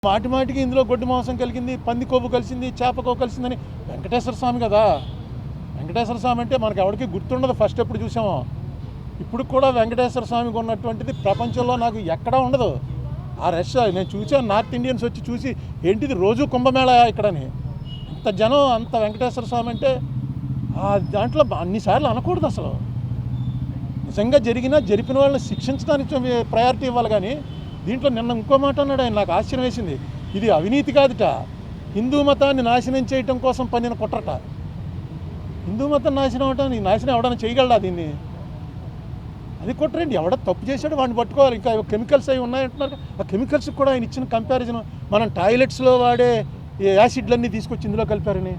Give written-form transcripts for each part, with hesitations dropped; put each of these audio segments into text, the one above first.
మాటి మాటికి ఇందులో గొడ్డు మాంసం కలిగింది, పంది కొవ్వు కలిసింది, చేప కొవ్వు కలిసిందని వెంకటేశ్వర స్వామి కదా. వెంకటేశ్వర స్వామి అంటే మనకు ఎవరికి గుర్తుండదు. ఫస్ట్ ఎప్పుడు చూసామో ఇప్పుడు కూడా వెంకటేశ్వర స్వామికి ఉన్నటువంటిది ప్రపంచంలో నాకు ఎక్కడా ఉండదు. ఆ రష్ నేను చూసాను, నార్త్ ఇండియన్స్ వచ్చి చూసి ఏంటిది రోజు కుంభమేళ ఇక్కడని. అంత జనం, అంత వెంకటేశ్వర స్వామి అంటే దాంట్లో అన్నిసార్లు అనకూడదు. అసలు నిజంగా జరిపిన వాళ్ళని శిక్షించడానికి ప్రయారిటీ ఇవ్వాలి. కానీ దీంట్లో నిన్న ఇంకో మాట అన్నాడు ఆయన, నాకు ఆశ్చర్యం వేసింది. ఇది అవినీతి కాదుట, హిందూ మతాన్ని నాశనం చేయటం కోసం పన్నిన కుట్రట. హిందూ మతం నాశనం అవటం, నాశనం ఎవడన్నా చేయగలడా దీన్ని? అది కుట్రండి. ఎవడ తప్పు చేశాడు వాడిని పట్టుకోవాలి. ఇంకా కెమికల్స్ అవి ఉన్నాయంటున్నారు. ఆ కెమికల్స్కి కూడా ఆయన ఇచ్చిన కంపారిజన్, మనం టాయిలెట్స్లో వాడే యాసిడ్లన్నీ తీసుకొచ్చి ఇందులో కలిపారని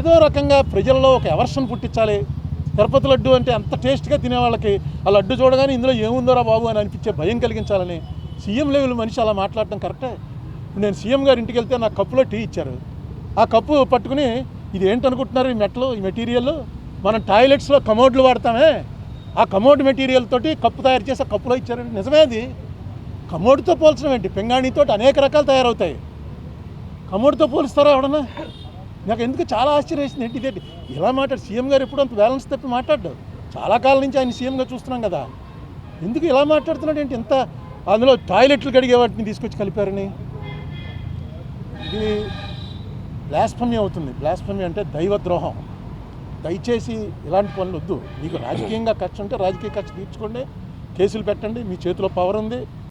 ఏదో రకంగా ప్రజల్లో ఒక ఎవర్షన్ పుట్టించాలి. తిరుపతి లడ్డు అంటే అంత టేస్ట్గా తినేవాళ్ళకి ఆ లడ్డు చూడగానే ఇందులో ఏముందోరా బాబు అని అనిపించే భయం కలిగించాలని సీఎం లెవెల్ మనిషి అలా మాట్లాడటం కరెక్టే. నేను సీఎం గారి ఇంటికి వెళ్తే నాకు కప్పులో టీ ఇచ్చారు. ఆ కప్పు పట్టుకుని ఇది ఏంటనుకుంటున్నారు, ఈ మెటల్, ఈ మెటీరియల్ మనం టాయిలెట్స్లో కమోడ్లు వాడతామే, ఆ కమోడ్ మెటీరియల్ తోటి కప్పు తయారు చేసి ఆ కప్పులో ఇచ్చారండి. నిజమే. అది కమోడ్తో పోల్చడం ఏంటి? పింగాణితో అనేక రకాలు తయారవుతాయి, కమోడ్తో పోలుస్తారా ఎవడన్నా? నాకు ఎందుకు చాలా ఆశ్చర్యం వేసింది. ఏంటి ఇదేంటి ఇలా మాట్లాడు? సీఎం గారు ఎప్పుడు అంత బ్యాలెన్స్ తప్పి మాట్లాడ్డాడు. చాలా కాలం నుంచి ఆయన సీఎంగా చూస్తున్నాం కదా, ఎందుకు ఇలా మాట్లాడుతున్నాడు ఏంటి? ఎంత అందులో టాయిలెట్లు కడిగే వాటిని తీసుకొచ్చి కలిపారని. ఇది బ్లాస్ఫమీ అవుతుంది. బ్లాస్ఫమీ అంటే దైవద్రోహం. దయచేసి ఇలాంటి పనులు వద్దు. మీకు రాజకీయంగా ఖర్చు ఉంటే రాజకీయ ఖర్చు తీర్చుకోండి, కేసులు పెట్టండి, మీ చేతిలో పవర్ ఉంది.